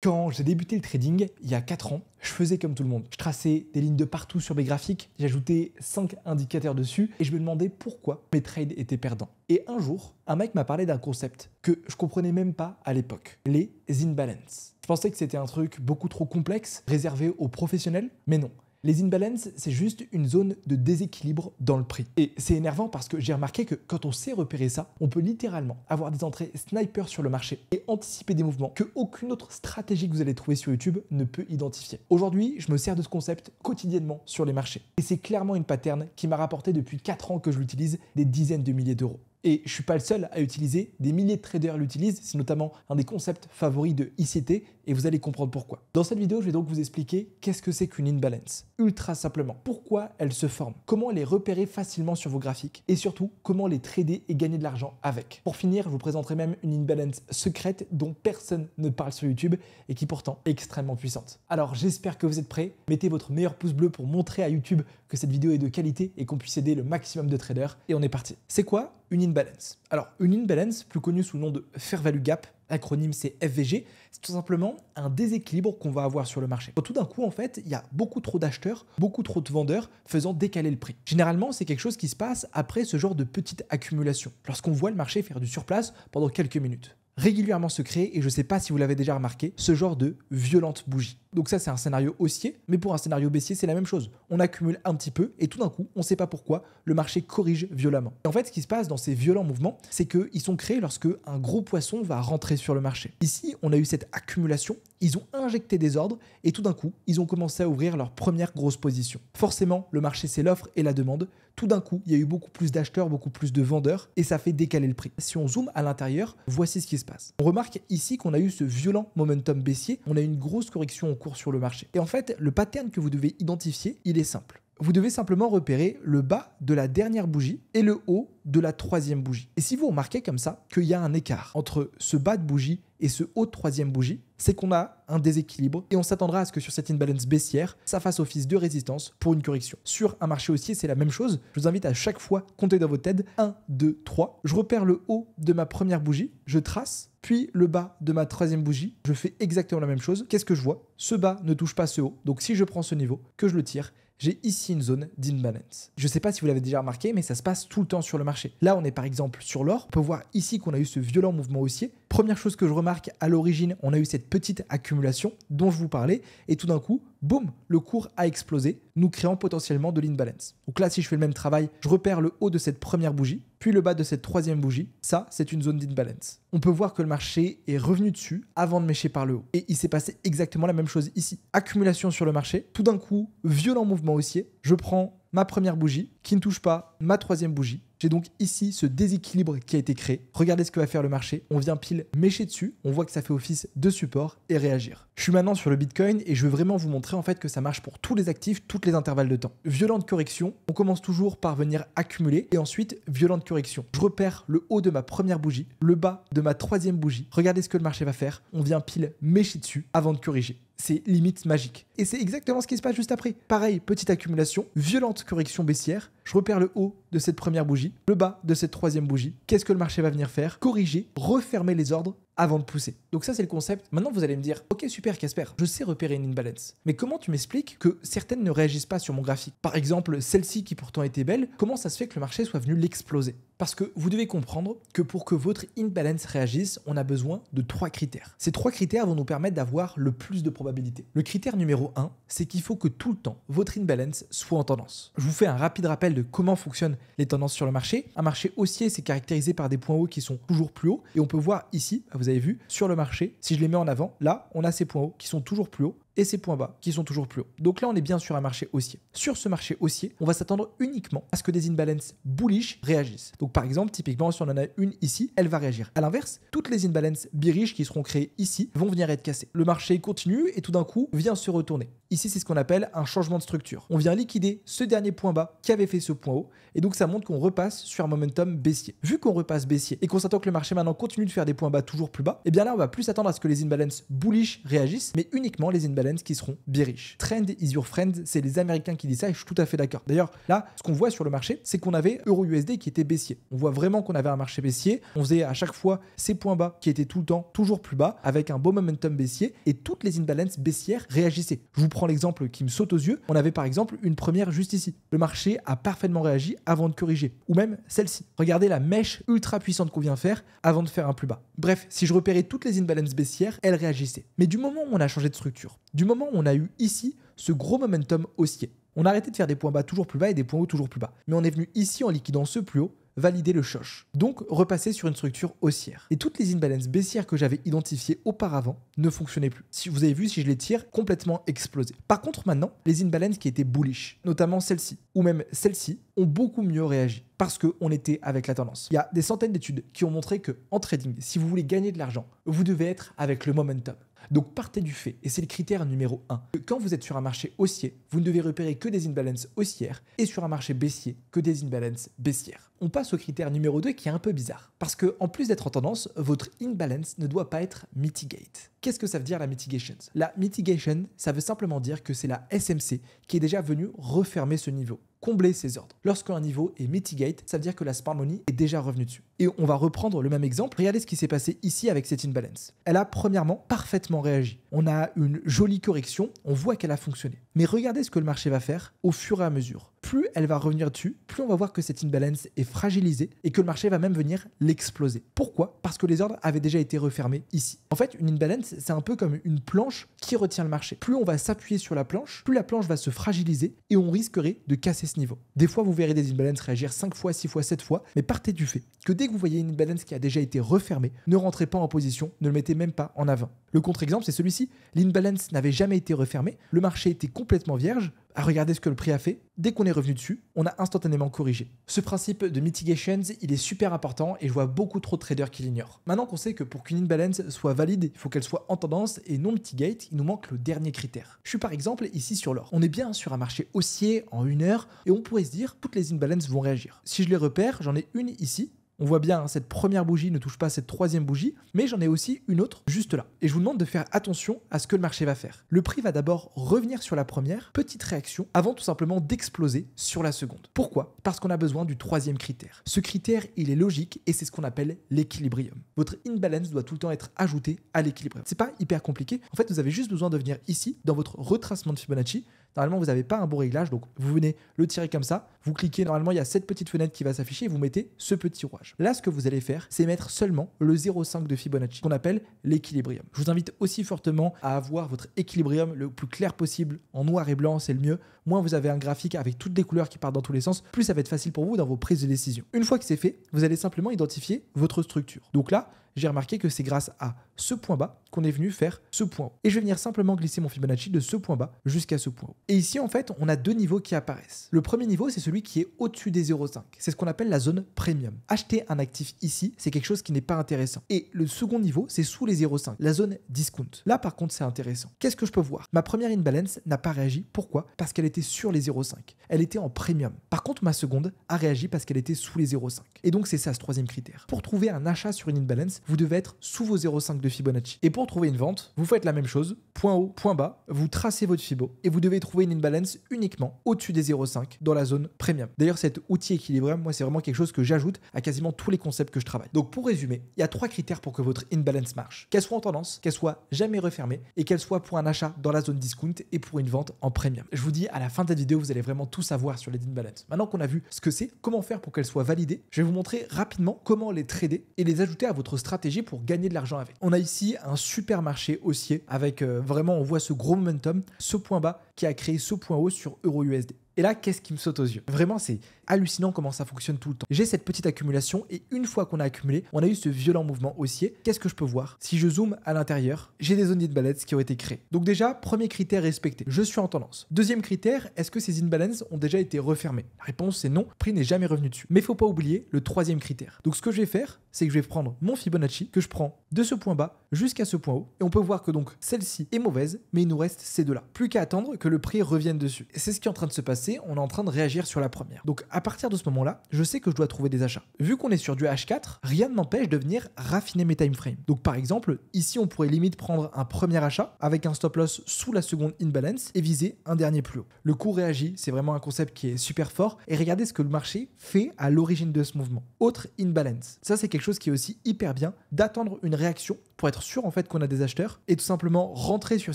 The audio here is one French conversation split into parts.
Quand j'ai débuté le trading, il y a 4 ans, je faisais comme tout le monde. Je traçais des lignes de partout sur mes graphiques, j'ajoutais 5 indicateurs dessus et je me demandais pourquoi mes trades étaient perdants. Et un jour, un mec m'a parlé d'un concept que je comprenais même pas à l'époque, les imbalances. Je pensais que c'était un truc beaucoup trop complexe, réservé aux professionnels, mais non. Les imbalances, c'est juste une zone de déséquilibre dans le prix. Et c'est énervant parce que j'ai remarqué que quand on sait repérer ça, on peut littéralement avoir des entrées sniper sur le marché et anticiper des mouvements que aucune autre stratégie que vous allez trouver sur YouTube ne peut identifier. Aujourd'hui, je me sers de ce concept quotidiennement sur les marchés. Et c'est clairement une pattern qui m'a rapporté depuis 4 ans que je l'utilise des dizaines de milliers d'euros. Et je ne suis pas le seul à utiliser, des milliers de traders l'utilisent, c'est notamment un des concepts favoris de ICT et vous allez comprendre pourquoi. Dans cette vidéo, je vais donc vous expliquer qu'est-ce que c'est qu'une imbalance, ultra simplement, pourquoi elle se forme, comment les repérer facilement sur vos graphiques et surtout comment les trader et gagner de l'argent avec. Pour finir, je vous présenterai même une imbalance secrète dont personne ne parle sur YouTube et qui pourtant est extrêmement puissante. Alors j'espère que vous êtes prêts, mettez votre meilleur pouce bleu pour montrer à YouTube que cette vidéo est de qualité et qu'on puisse aider le maximum de traders et on est parti. C'est quoi une imbalance? Alors, une imbalance, plus connue sous le nom de Fair Value Gap, l'acronyme c'est FVG, c'est tout simplement un déséquilibre qu'on va avoir sur le marché. Tout d'un coup, en fait, il y a beaucoup trop d'acheteurs, beaucoup trop de vendeurs faisant décaler le prix. Généralement, c'est quelque chose qui se passe après ce genre de petite accumulation, lorsqu'on voit le marché faire du surplace pendant quelques minutes. Régulièrement se crée, et je ne sais pas si vous l'avez déjà remarqué, ce genre de violente bougie. Donc ça, c'est un scénario haussier, mais pour un scénario baissier, c'est la même chose. On accumule un petit peu et tout d'un coup, on ne sait pas pourquoi, le marché corrige violemment. Et en fait, ce qui se passe dans ces violents mouvements, c'est qu'ils sont créés lorsque un gros poisson va rentrer sur le marché. Ici, on a eu cette accumulation, ils ont injecté des ordres et tout d'un coup, ils ont commencé à ouvrir leur première grosse position. Forcément, le marché, c'est l'offre et la demande. Tout d'un coup, il y a eu beaucoup plus d'acheteurs, beaucoup plus de vendeurs et ça fait décaler le prix. Si on zoome à l'intérieur, voici ce qui se passe. On remarque ici qu'on a eu ce violent momentum baissier, on a eu une grosse correction en cours sur le marché. Et en fait, le pattern que vous devez identifier, il est simple. Vous devez simplement repérer le bas de la dernière bougie et le haut de la troisième bougie. Et si vous remarquez comme ça qu'il y a un écart entre ce bas de bougie et ce haut de troisième bougie, c'est qu'on a un déséquilibre et on s'attendra à ce que sur cette imbalance baissière, ça fasse office de résistance pour une correction. Sur un marché haussier, c'est la même chose. Je vous invite à chaque fois compter dans votre tête 1, 2, 3. Je repère le haut de ma première bougie, je trace, puis le bas de ma troisième bougie. Je fais exactement la même chose. Qu'est-ce que je vois? Ce bas ne touche pas ce haut. Donc si je prends ce niveau, que je le tire, j'ai ici une zone d'imbalance. Je ne sais pas si vous l'avez déjà remarqué, mais ça se passe tout le temps sur le marché. Là, on est par exemple sur l'or. On peut voir ici qu'on a eu ce violent mouvement haussier. Première chose que je remarque, à l'origine, on a eu cette petite accumulation dont je vous parlais. Et tout d'un coup, boum, le cours a explosé, nous créant potentiellement de l'imbalance. Donc là, si je fais le même travail, je repère le haut de cette première bougie, puis le bas de cette troisième bougie. Ça, c'est une zone d'imbalance. On peut voir que le marché est revenu dessus avant de mècher par le haut. Et il s'est passé exactement la même chose ici. Accumulation sur le marché. Tout d'un coup, violent mouvement haussier. Je prends ma première bougie qui ne touche pas ma troisième bougie. J'ai donc ici ce déséquilibre qui a été créé. Regardez ce que va faire le marché. On vient pile mècher dessus. On voit que ça fait office de support et réagir. Je suis maintenant sur le Bitcoin et je veux vraiment vous montrer en fait que ça marche pour tous les actifs, tous les intervalles de temps. Violente correction. On commence toujours par venir accumuler et ensuite violente correction. Je repère le haut de ma première bougie, le bas de ma troisième bougie. Regardez ce que le marché va faire. On vient pile mècher dessus avant de corriger. C'est limite magique. Et c'est exactement ce qui se passe juste après. Pareil, petite accumulation, violente correction baissière. Je repère le haut de cette première bougie, le bas de cette troisième bougie. Qu'est-ce que le marché va venir faire? Corriger, refermer les ordres avant de pousser. Donc ça, c'est le concept. Maintenant, vous allez me dire, ok, super Casper, je sais repérer une imbalance. Mais comment tu m'expliques que certaines ne réagissent pas sur mon graphique? Par exemple, celle-ci qui pourtant était belle, comment ça se fait que le marché soit venu l'exploser? Parce que vous devez comprendre que pour que votre imbalance réagisse, on a besoin de 3 critères. Ces 3 critères vont nous permettre d'avoir le plus de probabilité. Le critère numéro 1, c'est qu'il faut que tout le temps, votre imbalance soit en tendance. Je vous fais un rapide rappel de comment fonctionnent les tendances sur le marché. Un marché haussier, c'est caractérisé par des points hauts qui sont toujours plus hauts. Et on peut voir ici, vous avez vu, sur le marché, si je les mets en avant, là, on a ces points hauts qui sont toujours plus hauts et ces points bas qui sont toujours plus hauts. Donc là, on est bien sur un marché haussier. Sur ce marché haussier, on va s'attendre uniquement à ce que des imbalances bullish réagissent. Donc par exemple, typiquement, si on en a une ici, elle va réagir. À l'inverse, toutes les imbalances bearish qui seront créées ici vont venir être cassées. Le marché continue et tout d'un coup vient se retourner. Ici, c'est ce qu'on appelle un changement de structure. On vient liquider ce dernier point bas qui avait fait ce point haut et donc ça montre qu'on repasse sur un momentum baissier. Vu qu'on repasse baissier et qu'on s'attend que le marché maintenant continue de faire des points bas toujours plus bas, et bien là, on va plus s'attendre à ce que les imbalances bullish réagissent, mais uniquement les imbalances imbalance qui seront bearish. Trend is your friend, c'est les Américains qui disent ça et je suis tout à fait d'accord. D'ailleurs, là, ce qu'on voit sur le marché, c'est qu'on avait euro-USD qui était baissier. On voit vraiment qu'on avait un marché baissier. On faisait à chaque fois ces points bas qui étaient tout le temps toujours plus bas avec un beau momentum baissier et toutes les imbalances baissières réagissaient. Je vous prends l'exemple qui me saute aux yeux. On avait par exemple une première juste ici. Le marché a parfaitement réagi avant de corriger. Ou même celle-ci. Regardez la mèche ultra puissante qu'on vient faire avant de faire un plus bas. Bref, si je repérais toutes les imbalances baissières, elles réagissaient. Mais du moment où on a changé de structure, du moment où on a eu ici ce gros momentum haussier, on a arrêté de faire des points bas toujours plus bas et des points hauts toujours plus bas. Mais on est venu ici en liquidant ce plus haut, valider le choche. Donc, repasser sur une structure haussière. Et toutes les imbalances baissières que j'avais identifiées auparavant ne fonctionnaient plus. Si vous avez vu, si je les tire, complètement explosé. Par contre, maintenant, les imbalances qui étaient bullish, notamment celle-ci, ou même celle-ci, ont beaucoup mieux réagi parce qu'on était avec la tendance. Il y a des centaines d'études qui ont montré que en trading, si vous voulez gagner de l'argent, vous devez être avec le momentum. Donc partez du fait, et c'est le critère numéro 1, que quand vous êtes sur un marché haussier, vous ne devez repérer que des imbalances haussières et sur un marché baissier, que des imbalances baissières. On passe au critère numéro 2 qui est un peu bizarre, parce que en plus d'être en tendance, votre imbalance ne doit pas être mitigate. Qu'est-ce que ça veut dire la mitigation? La mitigation, ça veut simplement dire que c'est la SMC qui est déjà venue refermer ce niveau, combler ses ordres. Lorsqu'un niveau est mitigate, ça veut dire que la smart money est déjà revenue dessus. Et on va reprendre le même exemple. Regardez ce qui s'est passé ici avec cette imbalance. Elle a premièrement parfaitement réagi. On a une jolie correction, on voit qu'elle a fonctionné. Mais regardez ce que le marché va faire au fur et à mesure. Plus elle va revenir dessus, plus on va voir que cette imbalance est fragilisée et que le marché va même venir l'exploser. Pourquoi? Parce que les ordres avaient déjà été refermés ici. En fait, une imbalance, c'est un peu comme une planche qui retient le marché. Plus on va s'appuyer sur la planche, plus la planche va se fragiliser et on risquerait de casser ce niveau. Des fois, vous verrez des imbalances réagir 5 fois, 6 fois, 7 fois, mais partez du fait que dès que vous voyez une imbalance qui a déjà été refermée, ne rentrez pas en position, ne le mettez même pas en avant. Le contre-exemple, c'est celui-ci. L'imbalance n'avait jamais été refermée, le marché était complètement vierge. À regarder ce que le prix a fait, dès qu'on est revenu dessus, on a instantanément corrigé. Ce principe de mitigations, il est super important et je vois beaucoup trop de traders qui l'ignorent. Maintenant qu'on sait que pour qu'une imbalance soit valide, il faut qu'elle soit en tendance et non mitigate, il nous manque le dernier critère. Je suis par exemple ici sur l'or. On est bien sur un marché haussier en 1 heure et on pourrait se dire toutes les imbalances vont réagir. Si je les repère, j'en ai une ici. On voit bien, cette première bougie ne touche pas cette troisième bougie, mais j'en ai aussi une autre juste là. Et je vous demande de faire attention à ce que le marché va faire. Le prix va d'abord revenir sur la première, petite réaction, avant tout simplement d'exploser sur la seconde. Pourquoi? Parce qu'on a besoin du troisième critère. Ce critère, il est logique et c'est ce qu'on appelle l'équilibrium. Votre imbalance doit tout le temps être ajouté à l'équilibrium. C'est pas hyper compliqué. En fait, vous avez juste besoin de venir ici, dans votre retracement de Fibonacci. Normalement, vous n'avez pas un bon réglage, donc vous venez le tirer comme ça, vous cliquez, normalement, il y a cette petite fenêtre qui va s'afficher et vous mettez ce petit rouage. Là, ce que vous allez faire, c'est mettre seulement le 0,5 de Fibonacci, qu'on appelle l'équilibrium. Je vous invite aussi fortement à avoir votre équilibrium le plus clair possible, en noir et blanc, c'est le mieux. Moins vous avez un graphique avec toutes les couleurs qui partent dans tous les sens, plus ça va être facile pour vous dans vos prises de décision. Une fois que c'est fait, vous allez simplement identifier votre structure. Donc là, j'ai remarqué que c'est grâce à ce point bas qu'on est venu faire ce point haut. Et je vais venir simplement glisser mon Fibonacci de ce point bas jusqu'à ce point haut. Et ici, en fait, on a deux niveaux qui apparaissent. Le premier niveau, c'est celui qui est au-dessus des 0,5. C'est ce qu'on appelle la zone premium. Acheter un actif ici, c'est quelque chose qui n'est pas intéressant. Et le second niveau, c'est sous les 0,5, la zone discount. Là, par contre, c'est intéressant. Qu'est-ce que je peux voir? Ma première imbalance n'a pas réagi. Pourquoi? Parce qu'elle était sur les 0,5. Elle était en premium. Par contre, ma seconde a réagi parce qu'elle était sous les 0,5. Et donc, c'est ça ce troisième critère. Pour trouver un achat sur une imbalance, vous devez être sous vos 0,5 de Fibonacci. Et pour trouver une vente, vous faites la même chose, point haut, point bas, vous tracez votre Fibo et vous devez trouver une imbalance uniquement au-dessus des 0,5 dans la zone premium. D'ailleurs, cet outil équilibrium, moi, c'est vraiment quelque chose que j'ajoute à quasiment tous les concepts que je travaille. Donc, pour résumer, il y a 3 critères pour que votre imbalance marche. Qu'elle soit en tendance, qu'elle soit jamais refermée et qu'elle soit pour un achat dans la zone discount et pour une vente en premium. Je vous dis, à la fin de cette vidéo, vous allez vraiment tout savoir sur les imbalances. Maintenant qu'on a vu ce que c'est, comment faire pour qu'elles soient validées, je vais vous montrer rapidement comment les trader et les ajouter à votre stratégie pour gagner de l'argent avec. On a ici un super marché haussier avec vraiment, on voit ce gros momentum, ce point bas qui a créé ce point haut sur euro-USD. Et là, qu'est-ce qui me saute aux yeux? Vraiment, c'est hallucinant comment ça fonctionne tout le temps. J'ai cette petite accumulation et une fois qu'on a accumulé, on a eu ce violent mouvement haussier. Qu'est-ce que je peux voir? Si je zoome à l'intérieur, j'ai des zones d'imbalance qui ont été créées. Donc déjà, premier critère respecté, je suis en tendance. Deuxième critère, est-ce que ces imbalances ont déjà été refermées? La réponse c'est non, le prix n'est jamais revenu dessus. Mais il ne faut pas oublier le troisième critère. Donc ce que je vais faire, c'est que je vais prendre mon Fibonacci que je prends de ce point bas jusqu'à ce point haut et on peut voir que donc celle-ci est mauvaise, mais il nous reste ces deux-là. Plus qu'à attendre que le prix revienne dessus. Et c'est ce qui est en train de se passer passé, on est en train de réagir sur la première. Donc à partir de ce moment-là, je sais que je dois trouver des achats. Vu qu'on est sur du H4, rien ne m'empêche de venir raffiner mes timeframes. Donc par exemple, ici on pourrait limite prendre un premier achat avec un stop loss sous la seconde imbalance et viser un dernier plus haut. Le cours réagit, c'est vraiment un concept qui est super fort et regardez ce que le marché fait à l'origine de ce mouvement. Autre imbalance. Ça c'est quelque chose qui est aussi hyper bien d'attendre une réaction pour être sûr en fait qu'on a des acheteurs et tout simplement rentrer sur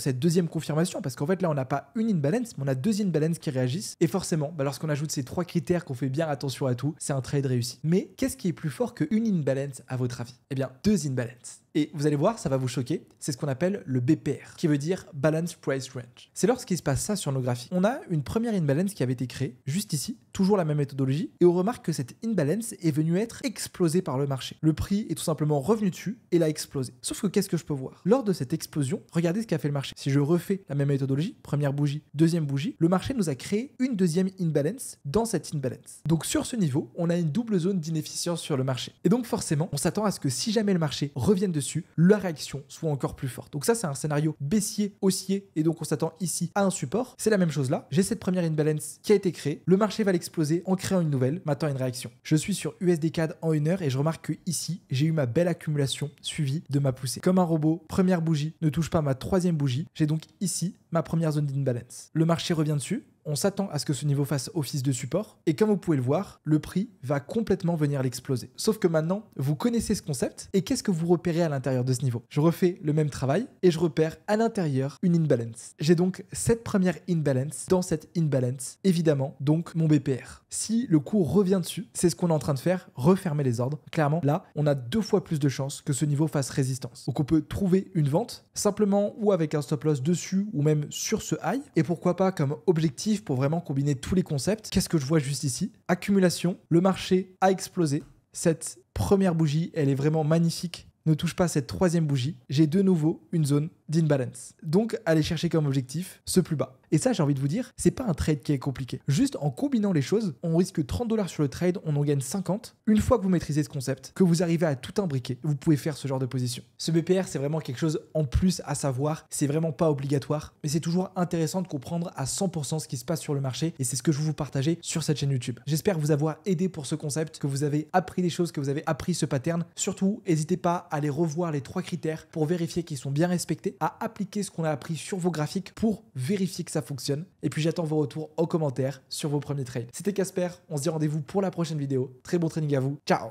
cette deuxième confirmation parce qu'en fait là on n'a pas une imbalance mais on a deux imbalances qui réagissent et forcément lorsqu'on ajoute ces trois critères qu'on fait bien attention à tout, c'est un trade réussi. Mais qu'est-ce qui est plus fort qu'une imbalance à votre avis? Eh bien deux imbalances. Et vous allez voir, ça va vous choquer, c'est ce qu'on appelle le BPR, qui veut dire Balance Price Range. C'est lorsqu'il se passe ça sur nos graphiques. On a une première imbalance qui avait été créée, juste ici, toujours la même méthodologie, et on remarque que cette imbalance est venue être explosée par le marché. Le prix est tout simplement revenu dessus et l'a explosé. Sauf que qu'est-ce que je peux voir? Lors de cette explosion, regardez ce qu'a fait le marché. Si je refais la même méthodologie, première bougie, deuxième bougie, le marché nous a créé une deuxième imbalance dans cette imbalance. Donc sur ce niveau, on a une double zone d'inefficience sur le marché. Et donc forcément, on s'attend à ce que si jamais le marché revienne dessus, la réaction soit encore plus forte. Donc ça, c'est un scénario baissier, haussier, et donc on s'attend ici à un support. C'est la même chose là. J'ai cette première imbalance qui a été créée. Le marché va l'exploser en créant une nouvelle. Maintenant, une réaction. Je suis sur USD CAD en 1 heure et je remarque que ici, j'ai eu ma belle accumulation suivie de ma poussée. Comme un robot, première bougie ne touche pas ma troisième bougie. J'ai donc ici ma première zone d'imbalance. Le marché revient dessus. On s'attend à ce que ce niveau fasse office de support et comme vous pouvez le voir, le prix va complètement venir l'exploser. Sauf que maintenant, vous connaissez ce concept et qu'est-ce que vous repérez à l'intérieur de ce niveau? Je refais le même travail et je repère à l'intérieur une imbalance. J'ai donc cette première imbalance dans cette imbalance, évidemment, donc mon BPR. Si le cours revient dessus, c'est ce qu'on est en train de faire, refermer les ordres. Clairement, là, on a 2 fois plus de chances que ce niveau fasse résistance. Donc on peut trouver une vente simplement ou avec un stop loss dessus ou même sur ce high et pourquoi pas comme objectif pour vraiment combiner tous les concepts. Qu'est-ce que je vois juste ici? Accumulation, le marché a explosé. Cette première bougie, elle est vraiment magnifique. Ne touche pas cette troisième bougie. J'ai de nouveau une zone d'imbalance. Donc, allez chercher comme objectif ce plus bas. Et ça, j'ai envie de vous dire, c'est pas un trade qui est compliqué. Juste en combinant les choses, on risque $30 sur le trade, on en gagne 50. Une fois que vous maîtrisez ce concept, que vous arrivez à tout imbriquer, vous pouvez faire ce genre de position. Ce BPR, c'est vraiment quelque chose en plus à savoir. C'est vraiment pas obligatoire, mais c'est toujours intéressant de comprendre à 100% ce qui se passe sur le marché et c'est ce que je veux vous partager sur cette chaîne YouTube. J'espère vous avoir aidé pour ce concept, que vous avez appris des choses, que vous avez appris ce pattern. Surtout, n'hésitez pas à aller revoir les 3 critères pour vérifier qu'ils sont bien respectés, à appliquer ce qu'on a appris sur vos graphiques pour vérifier que ça fonctionne. Et puis j'attends vos retours en commentaire sur vos premiers trades. C'était Casper, on se dit rendez-vous pour la prochaine vidéo. Très bon trading à vous, ciao!